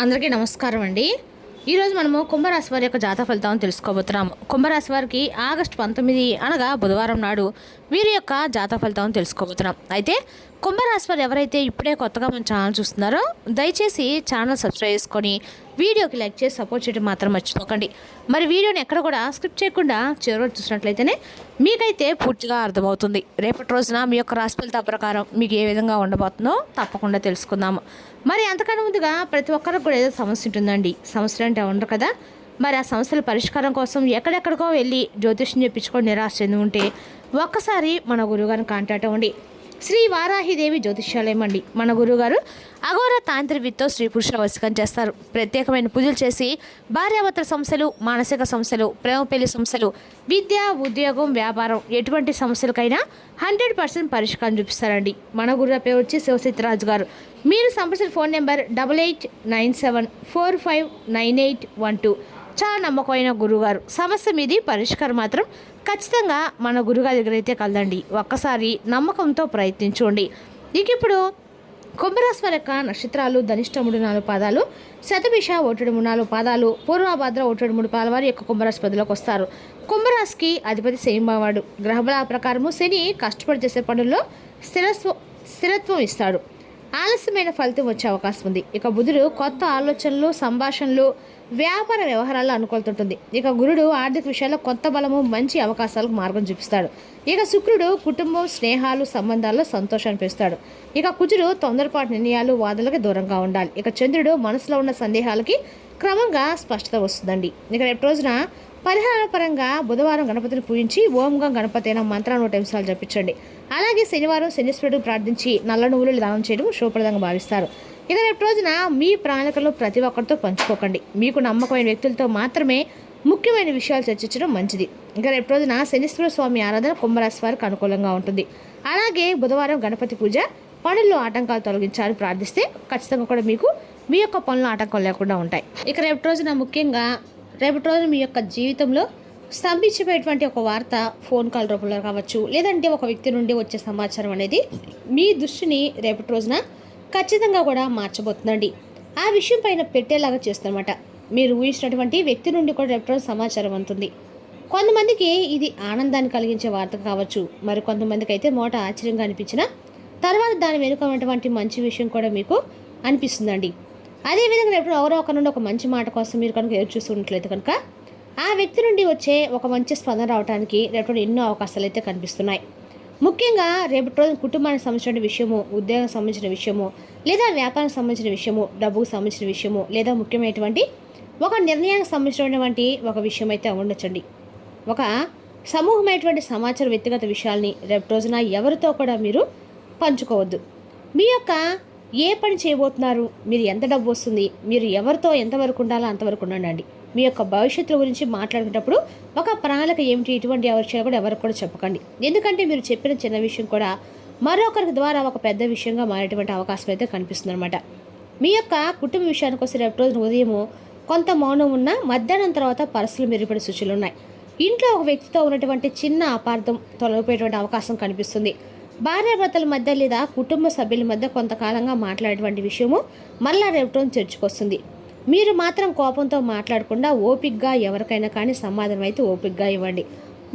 అందరికీ నమస్కారం అండి. ఈరోజు మనము కుంభరాశి వారి యొక్క జాతక ఫలితాలను తెలుసుకోబోతున్నాము. కుంభరాశి వారికి ఆగస్టు 19 అనగా బుధవారం నాడు వీరి యొక్క జాతక ఫలితాలను తెలుసుకోబోతున్నాం. అయితే కుంభరాశి వారు ఎవరైతే ఇప్పుడే కొత్తగా మన ఛానల్ చూస్తున్నారో దయచేసి ఛానల్ సబ్స్క్రైబ్ చేసుకొని వీడియోకి లైక్ చేసి సపోర్ట్ చేయడం మాత్రం మర్చిపోకండి. మరి వీడియోని ఎక్కడ కూడా స్కిప్ చేయకుండా చివరి చూసినట్లయితేనే మీకైతే పూర్తిగా అర్థమవుతుంది. రేపటి రోజున మీ యొక్క రాశి ఫలితాల ప్రకారం మీకు ఏ విధంగా ఉండబోతుందో తప్పకుండా తెలుసుకుందాము. మరి అంతకన్నా ముందుగా ప్రతి ఒక్కరికి కూడా ఏదో సమస్య ఉంటుందండి. సమస్యలు అంటే ఉండరు కదా. మరి ఆ సమస్యల పరిష్కారం కోసం ఎక్కడెక్కడికో వెళ్ళి జ్యోతిష్యం చెప్పించుకొని నిరాశ చెంది ఉంటే ఒక్కసారి మన గురువుగారిని కాంటాక్ట్ అవ్వండి. శ్రీ వారాహిదేవి జ్యోతిష్యాలయం అండి. మన గురువుగారు అఘోర తాంత్రికతో స్త్రీ పురుషుల వశీకరణ చేస్తారు. ప్రత్యేకమైన పూజలు చేసి భార్యాభర్తల సమస్యలు, మానసిక సమస్యలు, ప్రేమ పెళ్లి సమస్యలు, విద్య, ఉద్యోగం, వ్యాపారం ఎటువంటి సమస్యలకైనా 100% పరిష్కారం చూపిస్తారండి. మన గురువు పేరు వచ్చి శివసిద్ధిరాజు గారు. మీరు సంప్రదించిన ఫోన్ నెంబర్ 8897459812. చాలా నమ్మకమైన గురువుగారు. సమస్య మీది పరిష్కారం మాత్రం ఖచ్చితంగా మన గురుగారి దగ్గర అయితే కలదండి. ఒక్కసారి నమ్మకంతో ప్రయత్నించండి. ఇక ఇప్పుడు కుంభరాశి వారి యొక్క నక్షత్రాలు ధనిష్ట 3-4 పాదాలు, శతభిష 1-3-4 పాదాలు, పూర్వభద్ర 1-3 పాదాల వారి యొక్క కుంభరాశి పదిలోకి వస్తారు. కుంభరాశికి అధిపతి శని భగవానుడు. గ్రహబల ప్రకారము శని కష్టపడి చేసే పనుల్లో స్థిరత్వం ఇస్తాడు. ఆలస్యమైన ఫలితం వచ్చే అవకాశం ఉంది. ఇక బుధుడు కొత్త ఆలోచనలు, సంభాషణలు, వ్యాపార వ్యవహారాల్లో అనుకూలుతుంటుంది. ఇక గురుడు ఆర్థిక విషయాల్లో కొత్త బలము, మంచి అవకాశాలకు మార్గం చూపిస్తాడు. ఇక శుక్రుడు కుటుంబం, స్నేహాలు, సంబంధాల్లో సంతోషాన్ని పెంచుతాడు. ఇక కుజుడు తొందరపాటు నిర్ణయాలు, వాదనలకు దూరంగా ఉండాలి. ఇక చంద్రుడు మనసులో ఉన్న సందేహాలకి క్రమంగా స్పష్టత వస్తుందండి. ఇక రేపు రోజున పరిహార పరంగా బుధవారం గణపతిని పూజించి ఓంగా గణపతి అయిన మంత్రాన్ని 100 నిమిషాలు జపించండి. అలాగే శనివారం శనీశ్వరుడు ప్రార్థించి నల్ల నువ్వులు దానం చేయడం శుభప్రదంగా భావిస్తారు. ఇక రేపు రోజున మీ ప్రణాళికలు ప్రతి ఒక్కరితో పంచుకోకండి. మీకు నమ్మకమైన వ్యక్తులతో మాత్రమే ముఖ్యమైన విషయాలు చర్చించడం మంచిది. ఇక రేపు రోజున శనీశ్వర స్వామి ఆరాధన కుంభరాశి వారికి అనుకూలంగా ఉంటుంది. అలాగే బుధవారం గణపతి పూజ, పనుల్లో ఆటంకాలు తొలగించాలని ప్రార్థిస్తే ఖచ్చితంగా కూడా మీకు మీ యొక్క పనులు ఆటంకాలు లేకుండా ఉంటాయి. ఇక రేపు రోజున ముఖ్యంగా రేపటి రోజున మీ యొక్క జీవితంలో స్తంభించిపోయేటువంటి ఒక వార్త ఫోన్ కాల్ రూపంలో కావచ్చు, లేదంటే ఒక వ్యక్తి నుండి వచ్చే సమాచారం అనేది మీ దృష్టిని రేపటి రోజున ఖచ్చితంగా కూడా మార్చబోతుందండి. ఆ విషయం పైన పెట్టేలాగా చేస్తుందన్నమాట. మీరు ఊహించినటువంటి వ్యక్తి నుండి కూడా రేపటి రోజు సమాచారం అందుతుంది. కొంతమందికి ఇది ఆనందాన్ని కలిగించే వార్త కావచ్చు, మరి కొంతమందికి అయితే మోట ఆశ్చర్యంగా అనిపించిన తర్వాత దాని వెనుక ఉన్నటువంటి మంచి విషయం కూడా మీకు అనిపిస్తుందండి. అదేవిధంగా రేపు ఎవరో ఒక నుండి ఒక మంచి మాట కోసం మీరు కనుక ఎదురు చూస్తున్నట్లయితే కనుక ఆ వ్యక్తి నుండి వచ్చే ఒక మంచి స్పందన రావడానికి రేపు ఎన్నో అవకాశాలు అయితే కనిపిస్తున్నాయి. ముఖ్యంగా రేపటి రోజు కుటుంబానికి సంబంధించిన విషయము, ఉద్యోగానికి సంబంధించిన విషయము, లేదా వ్యాపారానికి సంబంధించిన విషయము, డబ్బుకు సంబంధించిన విషయము, లేదా ముఖ్యమైనటువంటి ఒక నిర్ణయానికి సంబంధించినటువంటి ఒక విషయం అయితే ఉండొచ్చండి. ఒక సమూహమైనటువంటి సమాచార వ్యక్తిగత విషయాల్ని రేపటి రోజున ఎవరితో కూడా మీరు పంచుకోవద్దు. మీ యొక్క ఏ పని చేయబోతున్నారు, మీరు ఎంత డబ్బు వస్తుంది, మీరు ఎవరితో ఎంతవరకు ఉండాలో అంతవరకు ఉండండి. మీ యొక్క భవిష్యత్తు గురించి మాట్లాడుకునేటప్పుడు ఒక ప్రణాళిక ఏమిటి, ఇటువంటి విషయాలు కూడా ఎవరికి కూడా చెప్పకండి. ఎందుకంటే మీరు చెప్పిన చిన్న విషయం కూడా మరొకరి ద్వారా ఒక పెద్ద విషయంగా మారేటువంటి అవకాశం అయితే కనిపిస్తుంది అనమాట. మీ యొక్క కుటుంబ విషయానికి వస్తే రేపు రోజున ఉదయము కొంత మౌనం ఉన్న మధ్యాహ్నం తర్వాత పరిస్థితులు మెరుగుపడే సూచనలు ఉన్నాయి. ఇంట్లో ఒక వ్యక్తితో ఉన్నటువంటి చిన్న అపార్థం తొలగిపోయేటువంటి అవకాశం కనిపిస్తుంది. భార్యాభర్తల మధ్య లేదా కుటుంబ సభ్యుల మధ్య కొంతకాలంగా మాట్లాడేటువంటి విషయము మళ్ళా రేపు రోజు చర్చకొస్తుంది. మీరు మాత్రం కోపంతో మాట్లాడకుండా ఓపికగా ఎవరికైనా కానీ సమాధానం అయితే ఓపికగా ఇవ్వండి.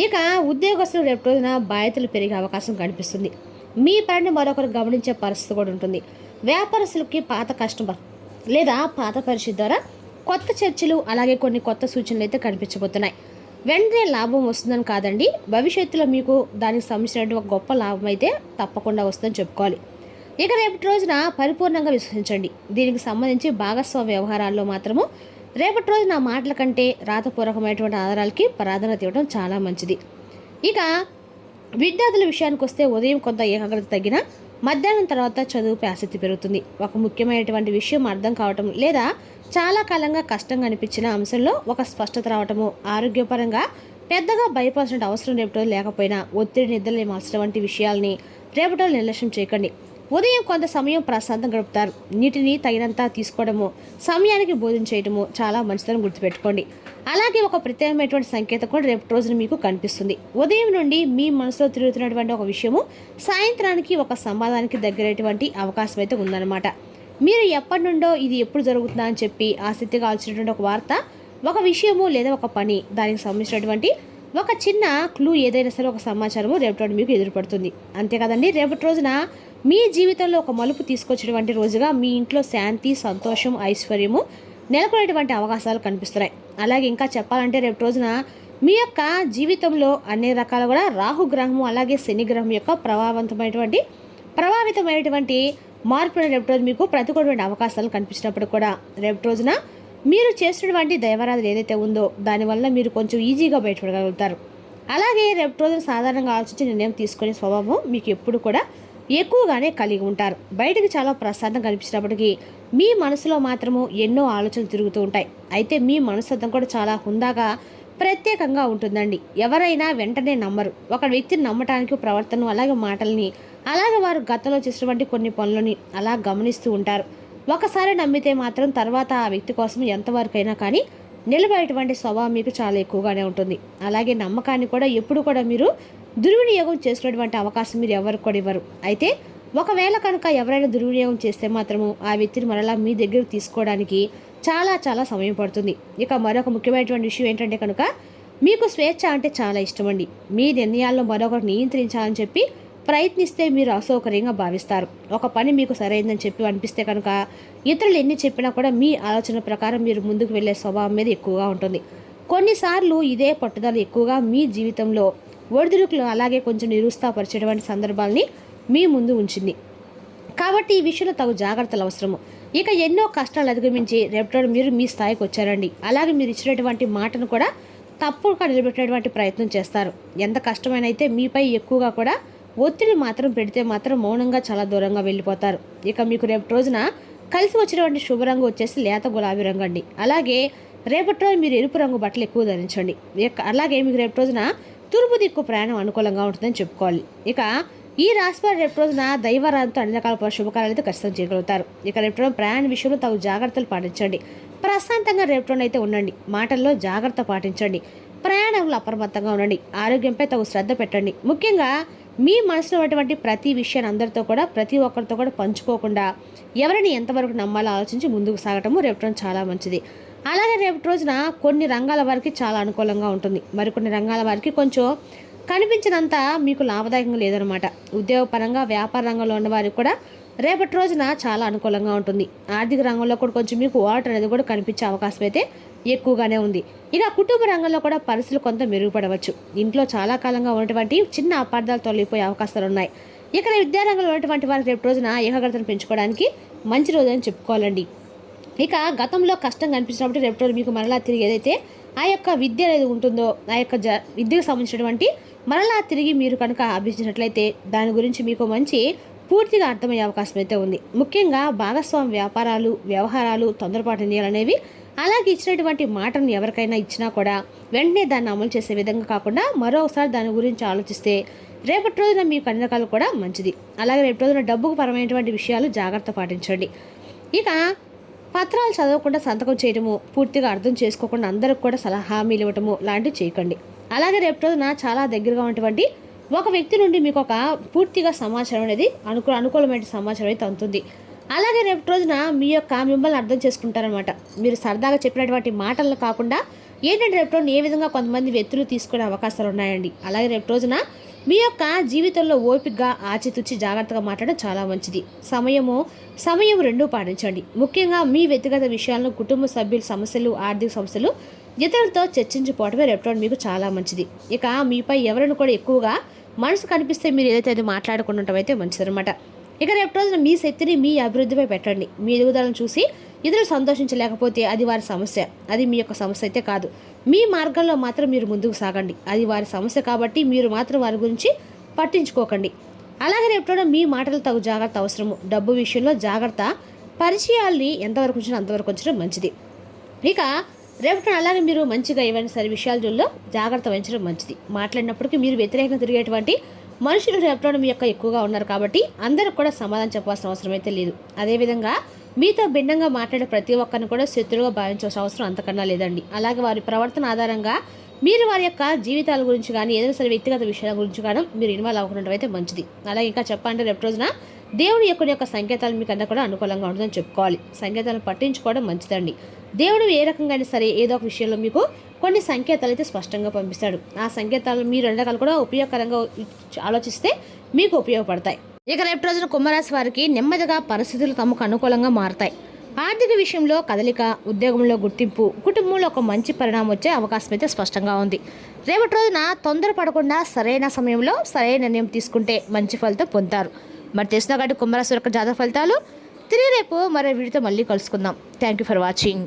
ఇక ఉద్యోగస్తులు రేపు రోజున బాధ్యతలు పెరిగే అవకాశం కనిపిస్తుంది. మీ పనిని మరొకరు గమనించే పరిస్థితి కూడా ఉంటుంది. వ్యాపారస్తులకి పాత కస్టమర్ లేదా పాత పరిస్థితి ద్వారా కొత్త చర్చలు, అలాగే కొన్ని కొత్త సూచనలు అయితే కనిపించబోతున్నాయి. వెంటనే లాభం వస్తుందని కాదండి, భవిష్యత్తులో మీకు దానికి సంబంధించినటువంటి ఒక గొప్ప లాభం అయితే తప్పకుండా వస్తుందని చెప్పుకోవాలి. ఇక రేపటి రోజున పరిపూర్ణంగా విశ్వసించండి. దీనికి సంబంధించి భాగస్వామ్య వ్యవహారాల్లో మాత్రము రేపటి రోజున మాటల కంటే రాతపూర్వకమైనటువంటి ఆధారాలకి ప్రాధాన్యత ఇవ్వడం చాలా మంచిది. ఇక విద్యార్థుల విషయానికి వస్తే ఉదయం కొంత ఏకాగ్రత తగ్గిన మధ్యాహ్నం తర్వాత చదువుపై ఆసక్తి పెరుగుతుంది. ఒక ముఖ్యమైనటువంటి విషయం అర్థం కావటం లేదా చాలా కాలంగా కష్టంగా అనిపించిన అంశంలో ఒక స్పష్టత రావటము, ఆరోగ్యపరంగా పెద్దగా భయపడాల్సిన అవసరం రేపటి లేకపోయినా ఒత్తిడి, నిద్రలేమాల్సిన వంటి విషయాల్ని రేపటి నిర్లక్ష్యం చేయకండి. ఉదయం కొంత సమయం ప్రశాంతం గడుపుతారు. నీటిని తగినంత తీసుకోవడము, సమయానికి భోజనం చేయడము చాలా మంచిదని గుర్తుపెట్టుకోండి. అలాగే ఒక ప్రత్యేకమైనటువంటి సంకేతం కూడా రేపటి రోజున మీకు కనిపిస్తుంది. ఉదయం నుండి మీ మనసులో తిరుగుతున్నటువంటి ఒక విషయము సాయంత్రానికి ఒక సంవాదానికి దగ్గరటువంటి అవకాశం అయితే ఉందన్నమాట. మీరు ఎప్పటి నుండో ఇది ఎప్పుడు జరుగుతుందా అని చెప్పి ఆసక్తిగా ఆలోచించినటువంటి ఒక వార్త, ఒక విషయము లేదా ఒక పని, దానికి సంబంధించినటువంటి ఒక చిన్న క్లూ ఏదైనా సరే ఒక సమాచారము రేపటి రోజు మీకు ఎదురుపడుతుంది. అంతే కదండి, రేపటి రోజున మీ జీవితంలో ఒక మలుపు తీసుకొచ్చేటువంటి రోజుగా మీ ఇంట్లో శాంతి, సంతోషం, ఐశ్వర్యము నెలకొనేటువంటి అవకాశాలు కనిపిస్తున్నాయి. అలాగే ఇంకా చెప్పాలంటే రేపటి రోజున మీ యొక్క జీవితంలో అన్ని రకాల కూడా రాహుగ్రహము అలాగే శనిగ్రహం యొక్క ప్రభావితమైనటువంటి మార్పులు రేపటి రోజు మీకు ప్రతికూలమైన అవకాశాలు కనిపించినప్పుడు కూడా రేపటి రోజున మీరు చేసినటువంటి దైవారాధన ఏదైతే ఉందో దానివల్ల మీరు కొంచెం ఈజీగా బయటపడగలుగుతారు. అలాగే రేపటి రోజున సాధారణంగా ఆలోచించి నిర్ణయం తీసుకునే స్వభావం మీకు ఎప్పుడు కూడా ఎక్కువగానే కలిగి ఉంటారు. బయటకు చాలా ప్రశాంతం కనిపించినప్పటికీ మీ మనసులో మాత్రము ఎన్నో ఆలోచనలు తిరుగుతూ ఉంటాయి. అయితే మీ మనస్తత్వం కూడా చాలా హుందాగా ప్రత్యేకంగా ఉంటుందండి. ఎవరైనా వెంటనే నమ్మరు. ఒక వ్యక్తిని నమ్మటానికి ప్రవర్తన అలాగే మాటల్ని అలాగే వారు గతంలో చేసినటువంటి కొన్ని పనులని అలా గమనిస్తూ ఉంటారు. ఒకసారి నమ్మితే మాత్రం తర్వాత ఆ వ్యక్తి కోసం ఎంతవరకైనా కానీ నిలబడేటువంటి స్వభావం మీకు చాలా ఎక్కువగానే ఉంటుంది. అలాగే నమ్మకాన్ని కూడా ఎప్పుడు కూడా మీరు దుర్వినియోగం చేసుకునేటువంటి అవకాశం మీరు ఎవరికి కూడా ఇవ్వరు. అయితే ఒకవేళ కనుక ఎవరైనా దుర్వినియోగం చేస్తే మాత్రము ఆ వ్యక్తిని మరలా మీ దగ్గరకు తీసుకోవడానికి చాలా చాలా సమయం పడుతుంది. ఇక మరొక ముఖ్యమైనటువంటి విషయం ఏంటంటే కనుక మీకు స్వేచ్ఛ అంటే చాలా ఇష్టమండి. మీ నిర్ణయాల్లో మరొకరు నియంత్రించాలని చెప్పి ప్రయత్నిస్తే మీరు అసౌకర్యంగా భావిస్తారు. ఒక పని మీకు సరైందని చెప్పి అనిపిస్తే కనుక ఇతరులు ఎన్ని చెప్పినా కూడా మీ ఆలోచన ప్రకారం మీరు ముందుకు వెళ్ళే స్వభావం మీద ఎక్కువగా ఉంటుంది. కొన్నిసార్లు ఇదే పట్టుదల ఎక్కువగా మీ జీవితంలో ఒడిదుడుకులు అలాగే కొంచెం నిరుత్సాహపరిచేటువంటి సందర్భాలని మీ ముందు ఉంచింది. కాబట్టి ఈ విషయంలో తగు జాగ్రత్తలు అవసరము. ఇక ఎన్నో కష్టాలు అధిగమించి రేపటి మీరు మీ స్థాయికి వచ్చారండి. అలాగే మీరు ఇచ్చినటువంటి మాటను కూడా తప్పుగా నిలబెట్టేటువంటి ప్రయత్నం చేస్తారు. ఎంత కష్టమైన అయితే మీపై ఎక్కువగా కూడా ఒత్తిడి మాత్రం పెడితే మాత్రం మౌనంగా చాలా దూరంగా వెళ్ళిపోతారు. ఇక మీకు రేపటి రోజున కలిసి వచ్చినటువంటి శుభరంగు వచ్చేసి లేత గులాబీ రంగు అండి. అలాగే రేపటి రోజు మీరు ఎరుపు రంగు బట్టలు ఎక్కువ ధరించండి. అలాగే మీకు రేపటి రోజున తూర్పు దిక్కు ప్రయాణం అనుకూలంగా ఉంటుందని చెప్పుకోవాలి. ఇక ఈ రాశివారు రేపు రోజున దైవారాధనతో అన్ని రకాల శుభకార్యాలు అయితే ఖచ్చితంగా చేయగలుగుతారు. ఇక రేపు రోజున ప్రయాణ విషయంలో తగు జాగ్రత్తలు పాటించండి. ప్రశాంతంగా రేపు రోజున అయితే ఉండండి. మాటల్లో జాగ్రత్త పాటించండి. ప్రయాణంలో అప్రమత్తంగా ఉండండి. ఆరోగ్యంపై తగు శ్రద్ధ పెట్టండి. ముఖ్యంగా మీ మనసులో ఉన్నటువంటి ప్రతి విషయాన్ని అందరితో కూడా ప్రతి ఒక్కరితో కూడా పంచుకోకుండా ఎవరిని ఎంతవరకు నమ్మాలో ఆలోచించి ముందుకు సాగటము రేపు రోజున చాలా మంచిది. అలాగే రేపటి రోజున కొన్ని రంగాల వారికి చాలా అనుకూలంగా ఉంటుంది. మరికొన్ని రంగాల వారికి కొంచెం కనిపించినంత మీకు లాభదాయకంగా లేదనమాట. ఉద్యోగపరంగా వ్యాపార రంగంలో ఉన్న వారికి కూడా రేపటి రోజున చాలా అనుకూలంగా ఉంటుంది. ఆర్థిక రంగంలో కూడా కొంచెం మీకు వాటర్ అనేది కూడా కనిపించే అవకాశం అయితే ఎక్కువగానే ఉంది. ఇక కుటుంబ రంగంలో కూడా పరిస్థితులు కొంత మెరుగుపడవచ్చు. ఇంట్లో చాలా కాలంగా ఉన్నటువంటి చిన్న అపార్థాలు తొలగిపోయే అవకాశాలు ఉన్నాయి. ఇక్కడ విద్యారంగంలో ఉన్నటువంటి వారికి రేపటి రోజున ఏకాగ్రతను పెంచుకోవడానికి మంచి రోజు అని చెప్పుకోవాలండి. ఇక గతంలో కష్టం కనిపించినప్పుడు రేపటి రోజు మీకు మరలా తిరిగి ఏదైతే ఆ యొక్క విద్య అనేది ఉంటుందో ఆ యొక్క విద్యకు సంబంధించినటువంటి మరలా తిరిగి మీరు కనుక అభ్యసించినట్లయితే దాని గురించి మీకు మంచి పూర్తిగా అర్థమయ్యే అవకాశం అయితే ఉంది. ముఖ్యంగా భాగస్వామి వ్యవహారాలు తొందరపాటు నిర్ణయాలు అనేవి అలాగే ఇచ్చినటువంటి మాటను ఎవరికైనా ఇచ్చినా కూడా వెంటనే దాన్ని అమలు చేసే విధంగా కాకుండా మరోసారి దాని గురించి ఆలోచిస్తే రేపటి రోజున మీకు అన్ని రకాలు కూడా మంచిది. అలాగే రేపటి రోజున డబ్బుకు పరమైనటువంటి విషయాలు జాగ్రత్త పాటించండి. ఇక పత్రాలు చదవకుండా సంతకం చేయడము, పూర్తిగా అర్థం చేసుకోకుండా అందరికి కూడా హామీలు ఇవ్వటము లాంటివి చేయకండి. అలాగే రేపటి రోజున చాలా దగ్గరగా ఉన్నటువంటి ఒక వ్యక్తి నుండి మీకు ఒక పూర్తిగా సమాచారం అనేది అనుకూలమైన సమాచారం అయితే అందుతుంది. అలాగే రేపటి రోజున మిమ్మల్ని అర్థం చేసుకుంటారనమాట. మీరు సరదాగా చెప్పినటువంటి మాటలను కాకుండా ఏంటంటే రేపటి రోజున ఏ విధంగా కొంతమంది వ్యక్తులు తీసుకునే అవకాశాలు ఉన్నాయండి. అలాగే రేపటి రోజున మీ యొక్క జీవితంలో ఓపికగా ఆచితూచి జాగ్రత్తగా మాట్లాడడం చాలా మంచిది. సమయం రెండూ పాటించండి. ముఖ్యంగా మీ వ్యక్తిగత విషయాలను కుటుంబ సభ్యుల సమస్యలు ఆర్థిక సమస్యలు ఇతరులతో చర్చించుకోవడమే రేపటి మీకు చాలా మంచిది. ఇక మీపై ఎవరైనా కూడా ఎక్కువగా మనసు కనిపిస్తే మీరు ఏదైతే అది మాట్లాడుకుంటుంటాం అయితే మంచిదనమాట. ఇక రేపటి రోజున మీ శక్తిని మీ అభివృద్ధిపై పెట్టండి. మీ ఎదుగుదలను చూసి ఇతరులు సంతోషించలేకపోతే అది వారి సమస్య, అది మీ యొక్క సమస్య అయితే కాదు. మీ మార్గంలో మాత్రం మీరు ముందుకు సాగండి. అది వారి సమస్య కాబట్టి మీరు మాత్రం వారి గురించి పట్టించుకోకండి. అలాగే రేపటి మీ మాటలు తగు జాగ్రత్త అవసరము. డబ్బు విషయంలో జాగ్రత్త. పరిచయాల్ని ఎంతవరకు ఉంచినా అంతవరకు ఉంచడం మంచిది. ఇక రేపటి అలాగే మీరు మంచిగా ఏవైనా సరే విషయాలలో జాగ్రత్త వహించడం మంచిది. మాట్లాడినప్పటికీ మీరు వ్యతిరేకంగా తిరిగేటువంటి మనుషులు రేపటి మీ యొక్క ఎక్కువగా ఉన్నారు కాబట్టి అందరికి కూడా సమాధానం చెప్పాల్సిన అవసరం అయితే లేదు. అదేవిధంగా మీతో భిన్నంగా మాట్లాడే ప్రతి ఒక్కరిని కూడా శత్రువుగా భావించాల్సిన అవసరం అంతకన్నా లేదండి. అలాగే వారి ప్రవర్తన ఆధారంగా మీరు వారి యొక్క జీవితాల గురించి కానీ ఏదైనా సరే వ్యక్తిగత విషయాల గురించి కానీ మీరు ఇన్వాల్వ్ అవ్వకుండా అయితే మంచిది. అలాగే ఇంకా చెప్పాలంటే రేపటి రోజున దేవుడి యొక్క సంకేతాలు మీకన్నా కూడా అనుకూలంగా ఉంటుందని చెప్పుకోవాలి. సంకేతాలను పట్టించుకోవడం మంచిదండి. దేవుడు ఏ రకంగా అయినా సరే ఏదో ఒక విషయంలో మీకు కొన్ని సంకేతాలు అయితే స్పష్టంగా పంపిస్తాడు. ఆ సంకేతాలు మీరు అన్ని రకాలు కూడా ఉపయోగకరంగా ఆలోచిస్తే మీకు ఉపయోగపడతాయి. ఇక రేపు రోజున కుంభరాశి వారికి నెమ్మదిగా పరిస్థితులు తమకు అనుకూలంగా మారతాయి. ఆర్థిక విషయంలో కదలిక, ఉద్యోగంలో గుర్తింపు, కుటుంబంలో ఒక మంచి పరిణామం వచ్చే అవకాశం అయితే స్పష్టంగా ఉంది. రేపటి రోజున తొందరపడకుండా సరైన సమయంలో సరైన నిర్ణయం తీసుకుంటే మంచి ఫలితం పొందుతారు. మరి తెలిసిన కాబట్టి కుంభరాశి యొక్క జాతక ఫలితాలు తిరిగి రేపు మరో వీడియోతో మళ్ళీ కలుసుకుందాం. Thank you for watching.